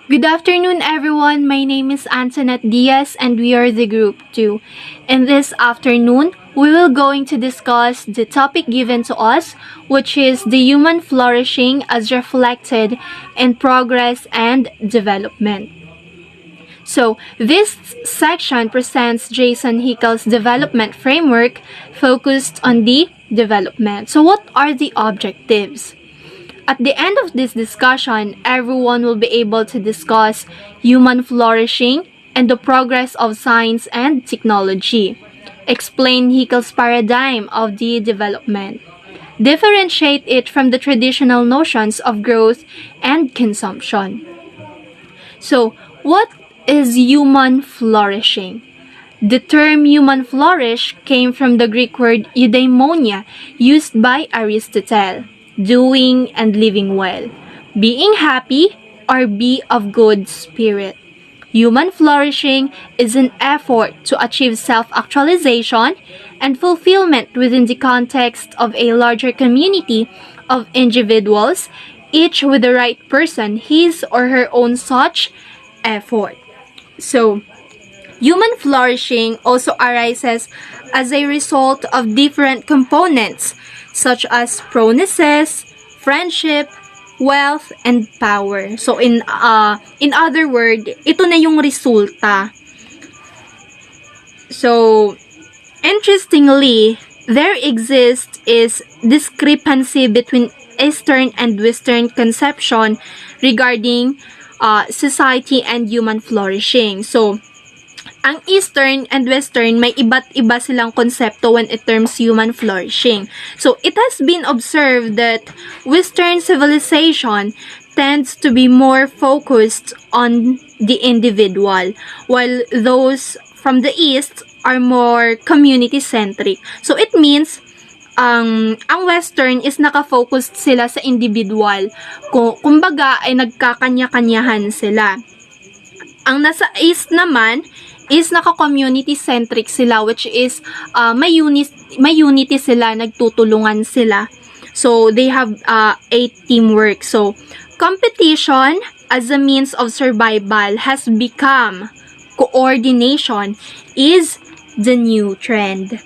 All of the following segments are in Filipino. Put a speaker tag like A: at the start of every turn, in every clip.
A: Good afternoon, everyone. My name is Antoinette Diaz, and we are the Group 2. In this afternoon, we will going to discuss the topic given to us, which is the human flourishing as reflected in progress and development. So, this section presents Jason Hickel's development framework focused on the development. So, what are the objectives? At the end of this discussion, everyone will be able to discuss human flourishing and the progress of science and technology, explain Hickel's paradigm of the development, differentiate it from the traditional notions of growth and consumption. So, what is human flourishing? The term human flourish came from the Greek word eudaimonia, used by Aristotle. Doing and living well, being happy, or be of good spirit. Human flourishing is an effort to achieve self-actualization and fulfillment within the context of a larger community of individuals, each with the right person, his or her own such effort. So, human flourishing also arises as a result of different components such as proneses, friendship, wealth, and power. So in other words, ito na yung resulta. So interestingly, there exists is discrepancy between Eastern and Western conception regarding society and human flourishing. So ang Eastern and Western may iba't iba silang konsepto when it terms human flourishing. So, it has been observed that Western civilization tends to be more focused on the individual, while those from the East are more community-centric. So, it means ang Western is nakafocused sila sa individual. Kumbaga ay nagkakanya-kanyahan sila. Ang nasa East naman is naka-community-centric sila, which is may unity sila, nagtutulungan sila. So, they have a teamwork. So, competition as a means of survival has become coordination is the new trend.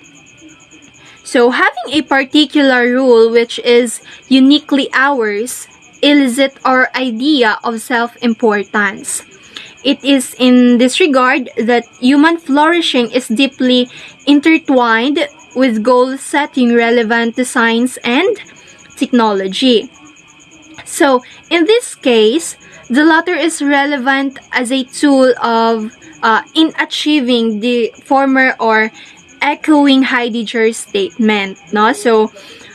A: So, having a particular rule which is uniquely ours elicits our idea of self-importance. It is in this regard that human flourishing is deeply intertwined with goal setting relevant to science and technology. So, in this case, the latter is relevant as a tool of in achieving the former or echoing Heidegger's statement. No? So,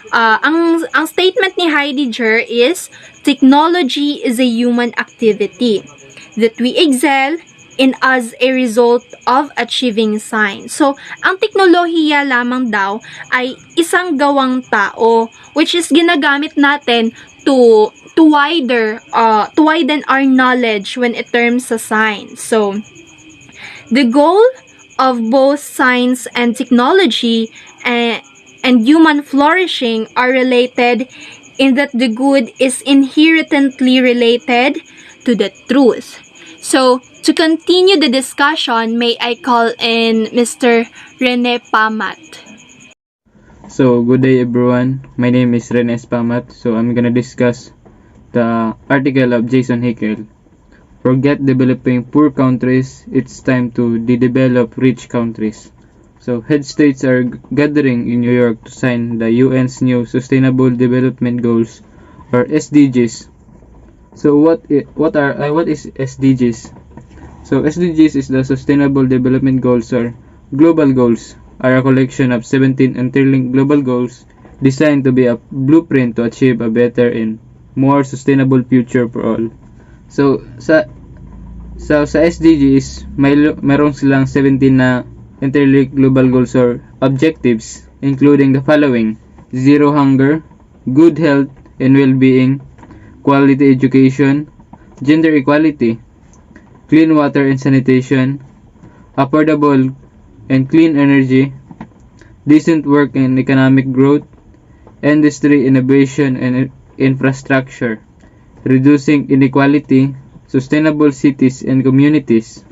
A: ang statement ni Heidegger is, technology is a human activity that we excel in as a result of achieving science. So, ang teknolohiya lamang daw ay isang gawang tao, which is ginagamit natin to widen our knowledge when it terms sa science. So, the goal of both science and technology and human flourishing are related in that the good is inherently related to the truth. So, to continue the discussion, may I call in Mr. Rene Pamat.
B: So, good day everyone. My name is Rene Pamat. So, I'm gonna discuss the article of Jason Hickel. Forget developing poor countries, it's time to de-develop rich countries. So, head states are gathering in New York to sign the UN's new Sustainable Development Goals, or SDGs. So what is SDGs? So SDGs is the Sustainable Development Goals, or global goals, are a collection of 17 interlinked global goals designed to be a blueprint to achieve a better and more sustainable future for all. So sa SDGs, meron silang 17 na interlinked global goals or objectives, including the following: zero hunger, good health and well-being, quality education, gender equality, clean water and sanitation, affordable and clean energy, decent work and economic growth, industry innovation and infrastructure, reducing inequality, sustainable cities and communities,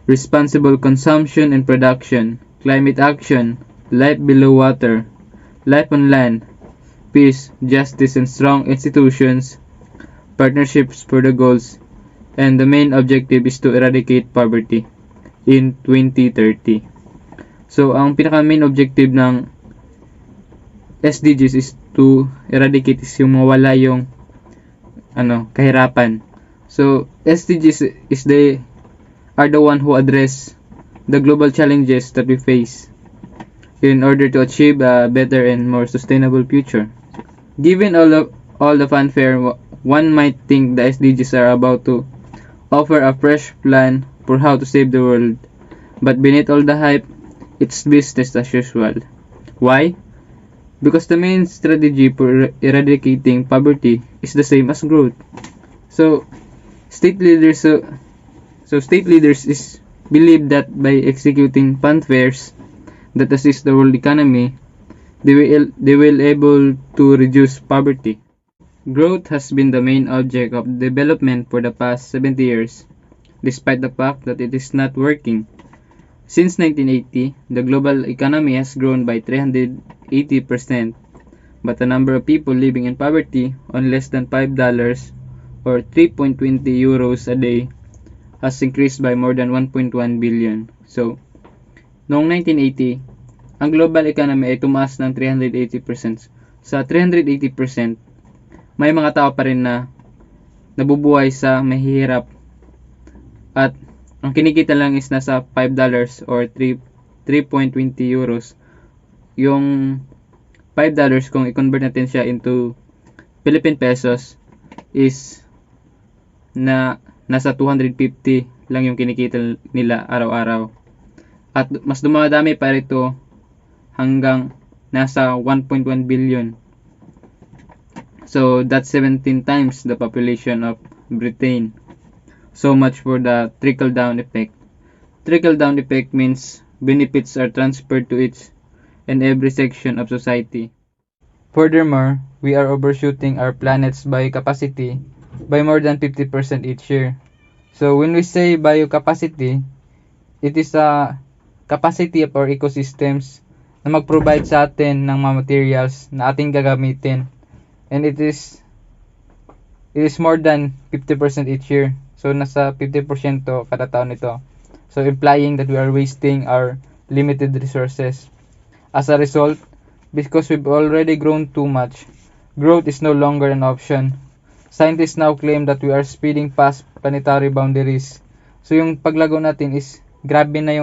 B: responsible consumption and production, climate action, life below water, life on land, peace, justice and strong institutions, partnerships for the goals, and the main objective is to eradicate poverty in 2030. So, ang pinaka-main objective ng SDGs is to eradicate is yung mawala yung kahirapan. So, SDGs are the one who address the global challenges that we face in order to achieve a better and more sustainable future. Given all the fanfare, one might think the SDGs are about to offer a fresh plan for how to save the world. But beneath all the hype, it's business as usual. Why? Because the main strategy for eradicating poverty is the same as growth. So state leaders believe that by executing fanfares that assist the world economy, they will able to reduce poverty. Growth has been the main object of development for the past 70 years, despite the fact that it is not working. Since 1980, the global economy has grown by 380%, but the number of people living in poverty on less than $5 or 3.20 euros a day has increased by more than 1.1 billion. So, noong 1980, ang global economy ay tumaas ng 380%. Sa 380%, may mga tao pa rin na nabubuhay sa mahihirap at ang kinikita lang is nasa $5 or 3.20 euros. Yung $5 kung i-convert natin siya into Philippine pesos is na nasa 250 lang yung kinikita nila araw-araw. At mas dumadami pa rito hanggang nasa 1.1 billion. So that's 17 times the population of Britain. So much for the trickle-down effect. Trickle-down effect means benefits are transferred to each and every section of society. Furthermore, we are overshooting our planet's biocapacity by more than 50% each year. So when we say biocapacity, it is a capacity of our ecosystems na mag-provide sa atin ng mga materials na ating gagamitin. And it is more than 50% each year. So, nasa 50% kada taon ito. So, implying that we are wasting our limited resources. As a result, because we've already grown too much, growth is no longer an option. Scientists now claim that we are speeding past planetary boundaries. So, yung paglago natin is grabe na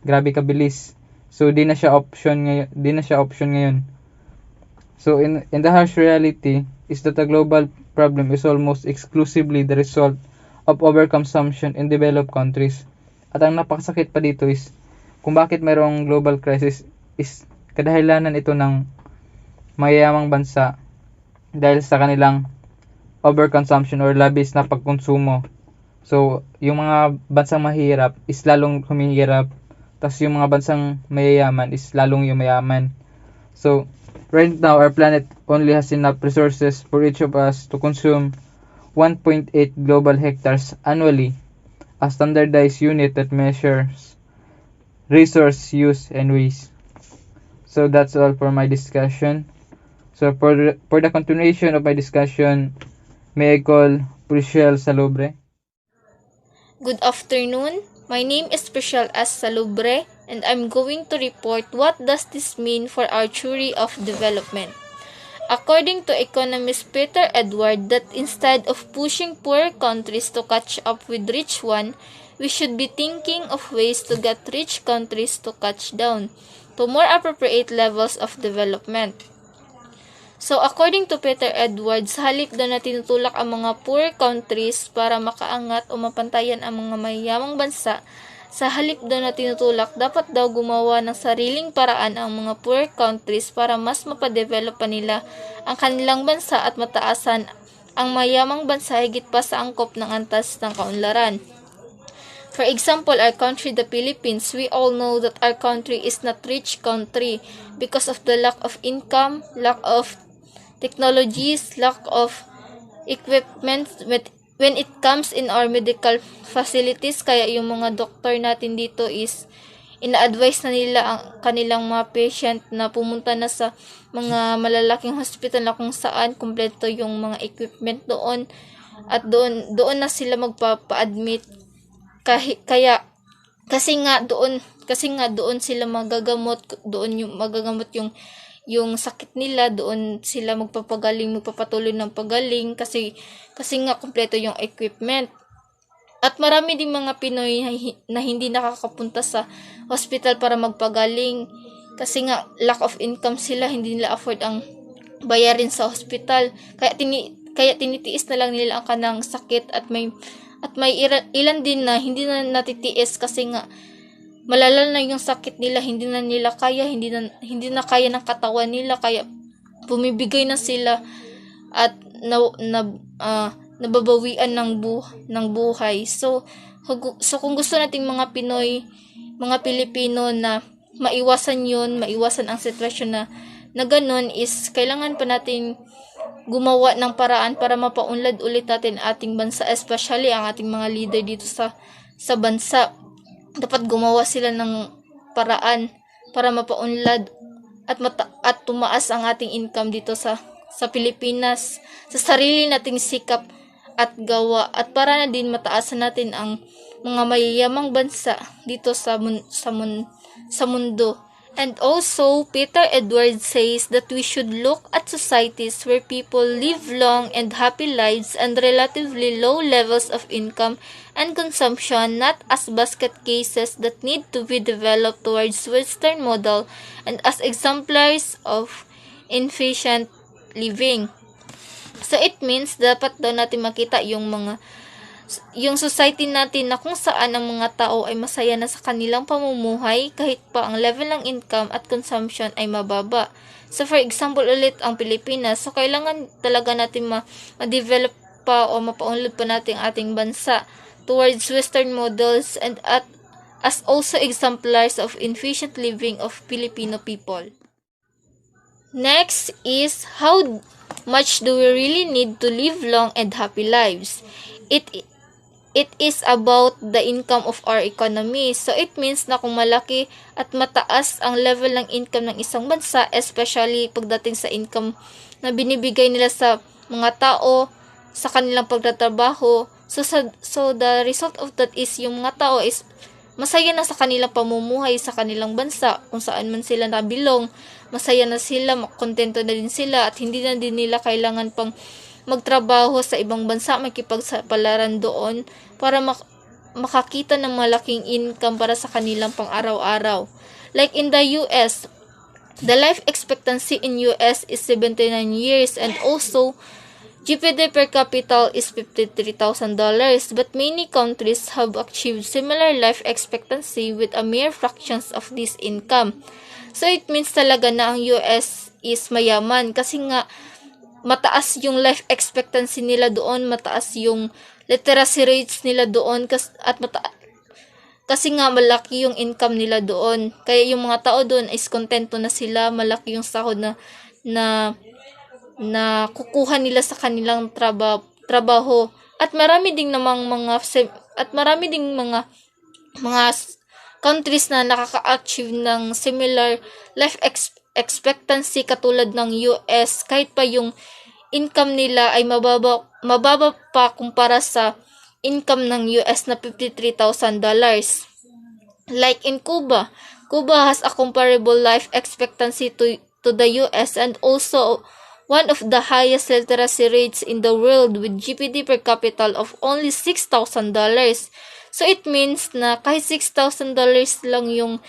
B: grabe kabilis. So, di na siya option ngayon. So, in the harsh reality is that the global problem is almost exclusively the result of overconsumption in developed countries. At ang napakasakit pa dito is kung bakit mayroong global crisis is kadahilanan ito ng mayayamang bansa dahil sa kanilang overconsumption or labis na pagkonsumo. So, yung mga bansang mahirap is lalong humihirap, tapos yung mga bansang mayayaman is lalong yumayaman. So, right now, our planet only has enough resources for each of us to consume 1.8 global hectares annually, a standardized unit that measures resource use and waste. So that's all for my discussion. So for the continuation of my discussion, may I call Prichelle Salubre.
C: Good afternoon. My name is Prichelle S. Salubre, and I'm going to report what does this mean for our theory of development. According to economist Peter Edward, that instead of pushing poor countries to catch up with rich ones, we should be thinking of ways to get rich countries to catch down to more appropriate levels of development. So, according to Peter Edwards, halip daw na tinutulak ang mga poor countries para makaangat o mapantayan ang mga mayayamang bansa. Sa halip daw na tinutulak, dapat daw gumawa ng sariling paraan ang mga poor countries para mas mapadevelop pa nila ang kanilang bansa at mataasan ang mayamang bansa higit pa sa angkop ng antas ng kaunlaran. For example, our country, the Philippines, we all know that our country is not rich country because of the lack of income, lack of technologies, lack of equipment when it comes in our medical facilities. Kaya yung mga doktor natin dito is ina-advise na nila ang kanilang mga patient na pumunta na sa mga malalaking hospital na kung saan kumpleto yung mga equipment doon, at doon na sila magpapa-admit. Kaya kasi nga doon sila magagamot, doon yung magagamot yung sakit nila, doon sila magpapatuloy ng pagaling, kasi nga kumpleto yung equipment. At marami ding mga Pinoy na hindi nakakapunta sa hospital para magpagaling kasi nga lack of income sila, hindi nila afford ang bayarin sa hospital. Kaya tinitiis na lang nila ang kanang sakit, at may ilan din na hindi na natitiis kasi nga malala na yung sakit nila, hindi na nila kaya, hindi na kaya ng katawan nila, kaya bumibigay na sila at nababawian ng buhay. So kung gusto nating mga Pinoy, mga Pilipino na maiwasan ang sitwasyon na ganun, is kailangan pa natin gumawa ng paraan para mapaunlad ulit natin ating bansa, especially ang ating mga leader dito sa bansa. Dapat gumawa sila ng paraan para mapaunlad at tumaas ang ating income dito sa Pilipinas sa sarili nating sikap at gawa, at para na din mataasan natin ang mga mayayamang bansa dito sa mundo. And also, Peter Edwards says that we should look at societies where people live long and happy lives and relatively low levels of income and consumption, not as basket cases that need to be developed towards Western model and as exemplars of efficient living. So it means dapat daw natin makita yung society natin na kung saan ang mga tao ay masaya na sa kanilang pamumuhay kahit pa ang level ng income at consumption ay mababa. So for example ulit ang Pilipinas, so kailangan talaga natin ma-develop pa o mapaunlad pa natin ang ating bansa towards Western models and as also exemplars of efficient living of Filipino people. Next is, how much do we really need to live long and happy lives? It is about the income of our economy. So it means na kung malaki at mataas ang level ng income ng isang bansa, especially pagdating sa income na binibigay nila sa mga tao sa kanilang pagtatrabaho, so the result of that is yung mga tao is masaya na sa kanilang pamumuhay sa kanilang bansa, kung saan man sila nabilong, masaya na sila, kontento na din sila, at hindi na din nila kailangan pang magtrabaho sa ibang bansa, makipagsapalaran doon para makakita ng malaking income para sa kanilang pang-araw-araw. Like in the US, the life expectancy in US is 79 years, and also GPD per capita is $53,000, but many countries have achieved similar life expectancy with a mere fractions of this income. So it means talaga na ang US is mayaman kasi nga mataas yung life expectancy nila doon, mataas yung literacy rates nila doon, kasi nga malaki yung income nila doon. Kaya yung mga tao doon is kontento na sila, malaki yung sahod na kukuha nila sa kanilang trabaho. At marami ding mga countries na nakaka-achieve ng similar life expectancy katulad ng US, kahit pa yung income nila ay mababa pa kumpara sa income ng US na $53,000. Like in Cuba has a comparable life expectancy to the US, and also one of the highest literacy rates in the world with GPD per capita of only $6,000. So it means na kahit $6,000 lang yung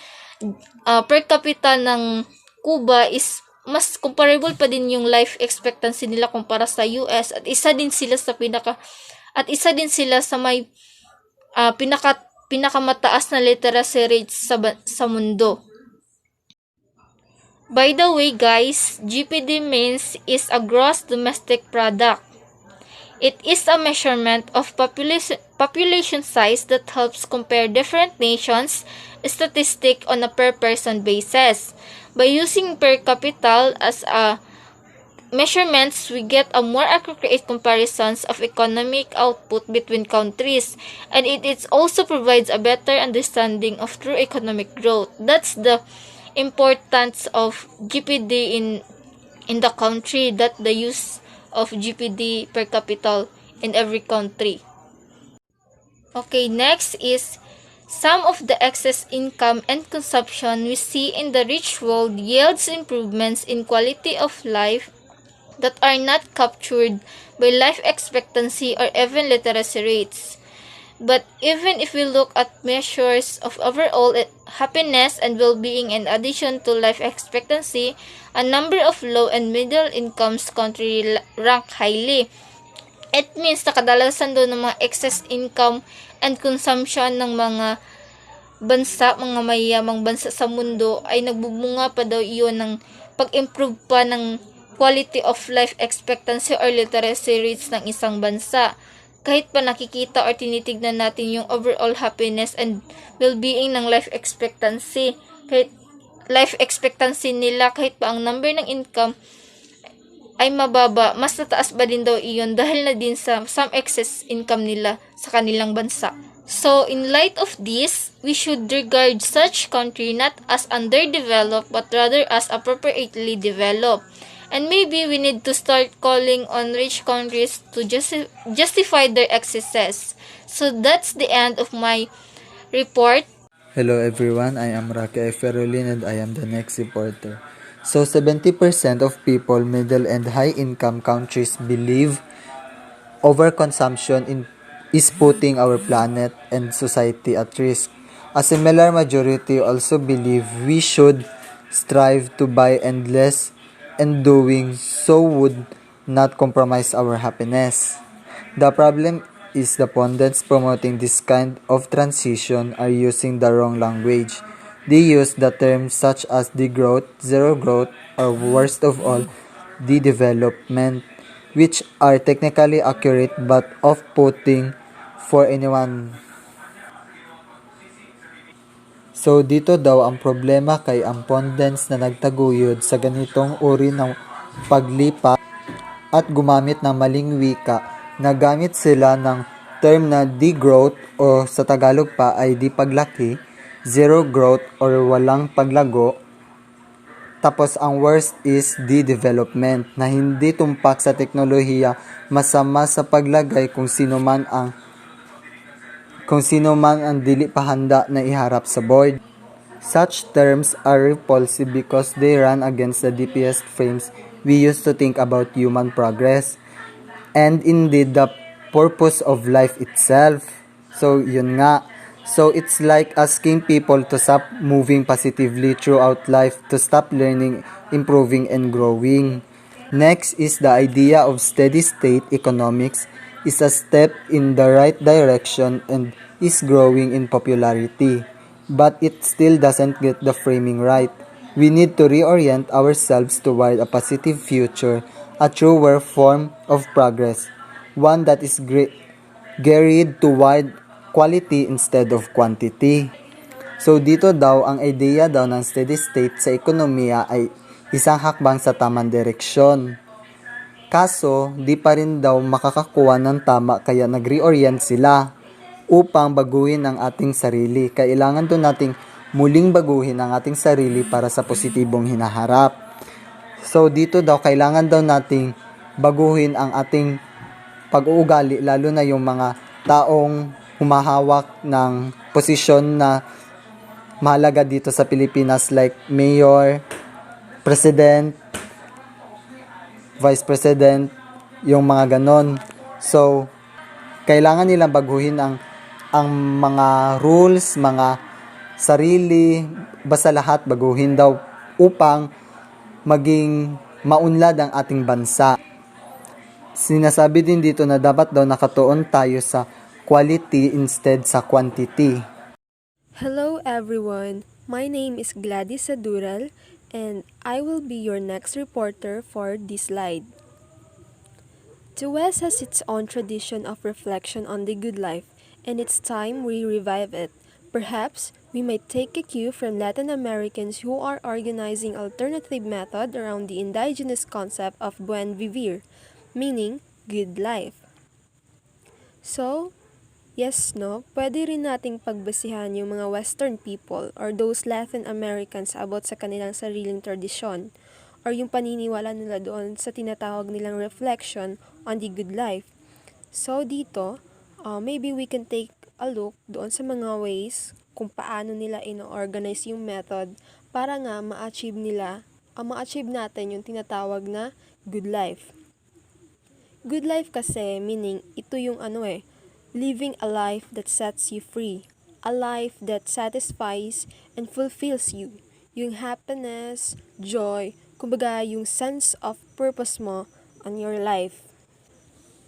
C: per capita ng Cuba, is mas comparable pa din yung life expectancy nila kumpara sa US, at isa din sila sa may pinakamataas na literacy rates sa mundo. By the way guys, GPD means is a gross domestic product. It is a measurement of population size that helps compare different nations' statistics on a per person basis. By using per capita as a measurements, we get a more accurate comparisons of economic output between countries, and it also provides a better understanding of true economic growth. That's the importance of GPD in the country, that the use of GPD per capita in every country. Okay, next is some of the excess income and consumption we see in the rich world yields improvements in quality of life that are not captured by life expectancy or even literacy rates. But even if we look at measures of overall happiness and well-being in addition to life expectancy, a number of low and middle incomes countries rank highly. It means na kadalasan doon ng mga excess income and consumption ng mga bansa, mga mayamang bansa sa mundo ay nagbubunga pa daw iyon ng pag-improve pa ng quality of life expectancy or literacy rates ng isang bansa. Kahit pa nakikita or tinitignan natin yung overall happiness and well-being ng life expectancy, kahit life expectancy nila, kahit pa ang number ng income ay mababa, mas nataas ba din daw iyon dahil na din sa some excess income nila sa kanilang bansa. So, in light of this, we should regard such country not as underdeveloped but rather as appropriately developed. And maybe we need to start calling on rich countries to justify their excesses. So, that's the end of my report.
D: Hello everyone, I am Rocky Ferrolin and I am the next reporter. So 70% of people, middle and high income countries believe overconsumption is putting our planet and society at risk. A similar majority also believe we should strive to buy endless, and doing so would not compromise our happiness. The problem is the pundits promoting this kind of transition are using the wrong language. They use the terms such as degrowth, zero growth, or worst of all, de-development, which are technically accurate but off-putting for anyone. So dito daw ang problema kay ang pundits na nagtaguyod sa ganitong uri ng paglipat at gumamit ng maling wika. Nagamit sila ng term na degrowth o sa Tagalog pa ay di paglaki, zero growth or walang paglago, tapos ang worst is de-development na hindi tumpak sa teknolohiya, masama sa paglagay kung sino man ang dili pa handa na iharap sa board. Such terms are repulsive because they run against the deepest frames we used to think about human progress and indeed the purpose of life itself. So yun nga. So it's like asking people to stop moving positively throughout life, to stop learning, improving, and growing. Next is the idea of steady state economics is a step in the right direction and is growing in popularity. But it still doesn't get the framing right. We need to reorient ourselves toward a positive future, a truer form of progress, one that is geared toward quality instead of quantity. So dito daw, ang idea daw ng steady state sa ekonomiya ay isang hakbang sa tamang direksyon. Kaso, di pa rin daw makakakuha ng tama kaya nag-reorient sila upang baguhin ang ating sarili. Kailangan doon nating muling baguhin ang ating sarili para sa positibong hinaharap. So dito daw, kailangan daw nating baguhin ang ating pag-uugali, lalo na yung mga taong humahawak ng posisyon na mahalaga dito sa Pilipinas like mayor, president, vice president, yung mga ganon. So, kailangan nilang baguhin ang mga rules, mga sarili, basta lahat baguhin daw upang maging maunlad ang ating bansa. Sinasabi din dito na dapat daw nakatuon tayo sa quality instead sa quantity.
E: Hello everyone, my name is Gladys Sadural and I will be your next reporter for this slide. The West has its own tradition of reflection on the good life and it's time we revive it. Perhaps we might take a cue from Latin Americans who are organizing alternative method around the indigenous concept of buen vivir, meaning good life. So, yes, no, pwede rin nating pagbasihan yung mga Western people or those Latin Americans about sa kanilang sariling tradisyon or yung paniniwala nila doon sa tinatawag nilang reflection on the good life. So, dito, maybe we can take a look doon sa mga ways kung paano nila ino-organize yung method para nga ma-achieve nila, ma-achieve natin yung tinatawag na good life. Good life kasi, meaning, ito yung living a life that sets you free. A life that satisfies and fulfills you. Yung happiness, joy, kumbaga yung sense of purpose mo on your life.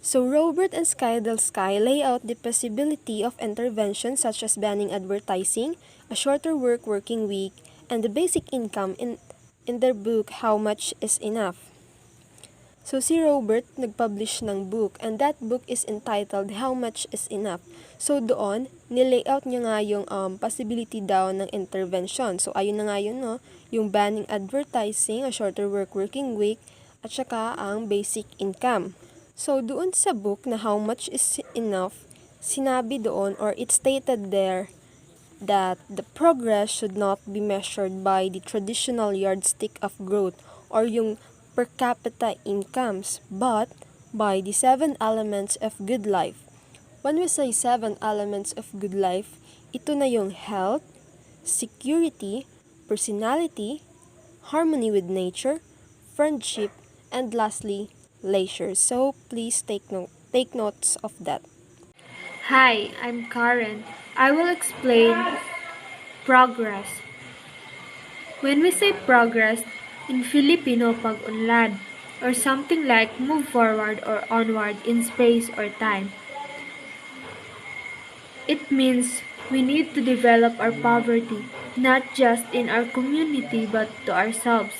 E: So Robert and Skydel Sky lay out the possibility of intervention such as banning advertising, a shorter working week, and the basic income in their book How Much Is Enough. So si Robert nag-publish ng book and that book is entitled How Much Is Enough. So doon, nilayout niya nga yung possibility daw ng intervention. So ayun na nga yun, no? Yung banning advertising, a shorter working week, at saka ang basic income. So doon sa book na How Much Is Enough, sinabi doon or it stated there that the progress should not be measured by the traditional yardstick of growth or yung per capita incomes, but by the 7 elements of good life. When we say 7 elements of good life, ito na yung health, security, personality, harmony with nature, friendship, and lastly, leisure. So please take notes of that.
A: Hi, I'm Karen. I will explain progress. When we say progress, in Filipino, pag-unlad, or something like move forward or onward in space or time. It means we need to develop our poverty, not just in our community but to ourselves.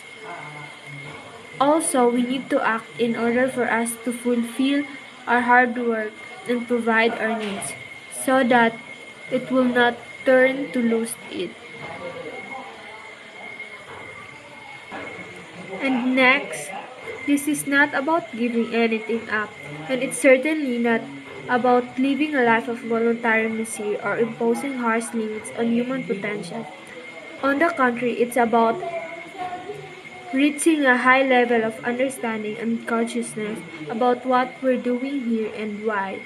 A: Also, we need to act in order for us to fulfill our hard work and provide our needs, so that it will not turn to lose it. And next, this is not about giving anything up, and it's certainly not about living a life of voluntary misery or imposing harsh limits on human potential. On the contrary, it's about reaching a high level of understanding and consciousness about what we're doing here and why.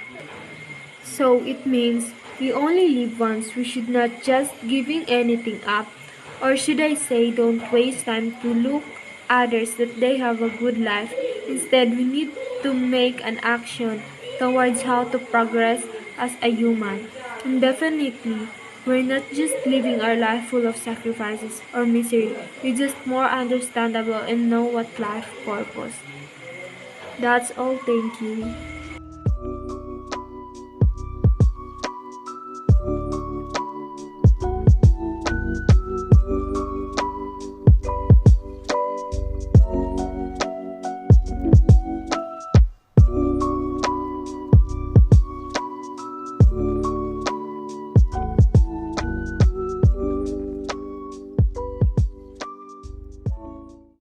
A: So it means we only live once. We should not just giving anything up, or should I say, don't waste time to look others that they have a good life. Instead, we need to make an action towards how to progress as a human. And definitely, we're not just living our life full of sacrifices or misery. We're just more understandable and know what life purpose. That's all. Thank you.